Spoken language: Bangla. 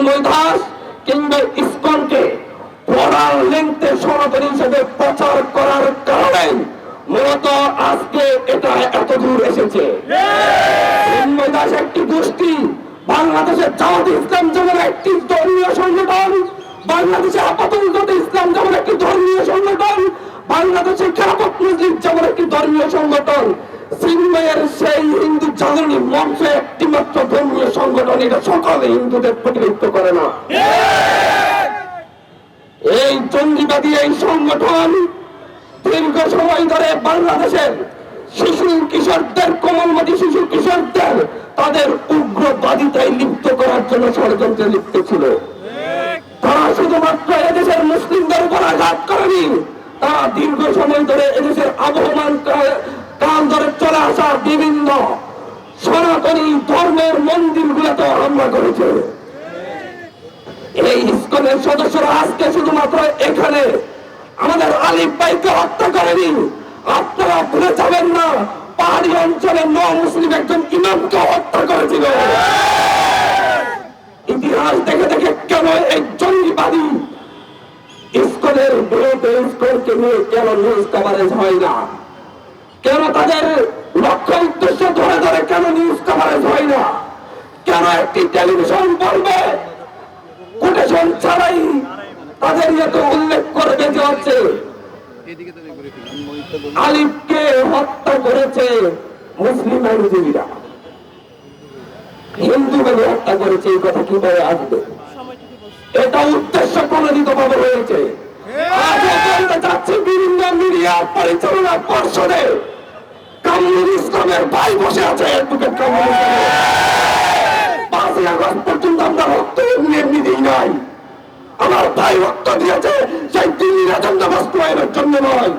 চিন্ময় দাস কিংবা ইসকনকে বড়াল লেংতে সনাতনী হিসেবে প্রচার করার কারণে মূলত আজকে এটা এত দূর এসেছে। চিন্ময় দাস একটি গোষ্ঠী, বাংলাদেশের জামাতে ইসলাম যেমন একটি ধর্মীয় সংগঠন, বাংলাদেশে আপাতত ইসলাম যেমন একটি ধর্মীয় সংগঠন, বাংলাদেশে খেলাফত মজলিস যেমন একটি ধর্মীয় সংগঠন, চিন্ময়ের সেই হিন্দু জাগরণী মঞ্চ একটি মাত্র ধর্মীয় সংগঠন। এটা সকলে হিন্দুদের প্রতিনিধিত্ব করে না। এই জঙ্গিবাদী এই সংগঠন দীর্ঘ সময় ধরে বাংলাদেশের শিশু কিশোরদের, কোমলমতি শিশু কিশোরদের তাদের উগ্রবাদিতায় লিপ্ত করার জন্য ষড়যন্ত্রে লিপ্ত ছিল। তারা শুধুমাত্র এদেশের মুসলিমদের উপর আঘাত করেনি, তারা দীর্ঘ সময় ধরে এদেশের আবহমান কাল ধরে চলে আসা বিভিন্ন সনাতনী ধর্মের মন্দিরগুলোতে হামলা করেছে। এই ইসকনের সদস্যরা আজকে শুধুমাত্র এখানে আমাদের আলিফ ভাইকে হত্যা করেনি, আপনারা ভুলে যাবেন না পাহাড়ি অঞ্চলে মুসলিম একজন ইমামকে হত্যা করেছিল। ইতিহাস দেখে দেখে কেন এই জঙ্গিবাদী ইসকনের বিরুদ্ধে ইসকনকে নিয়ে কেন নিউজ কভারেজ হয় না, কেন তাদের লক্ষ্য উদ্দেশ্য ধরে ধরে কেন নিউজ কভারেজ হয় না, কেন একটি টেলিভিশন পর্বে কোটেশন ছাড়াই তাদের এত উল্লেখ করবে যে হচ্ছে আলিফকে হত্যা করেছে মুসলিম আইনজীবীরা, হিন্দু মেনে হত্যা করেছে, এই কথা কিভাবে আসবে? এটা উদ্দেশ্য প্রণোদিত ভাবে হয়েছে। আজও বলতে চাচ্ছি, বিভিন্ন মিডিয়া পরিচালনা পর্ষদে কামরুল ইসলামের ভাই বসে আছে, অ্যাডভোকেট কামরুল ইসলাম। 5ই আগস্ট পর্যন্ত আমরা রক্ত এমনি দিই নাই, আমার ভাই রক্ত দিয়েছে সেই দিল্লির এজেন্ডা বাস্তবায়নের জন্য নয়।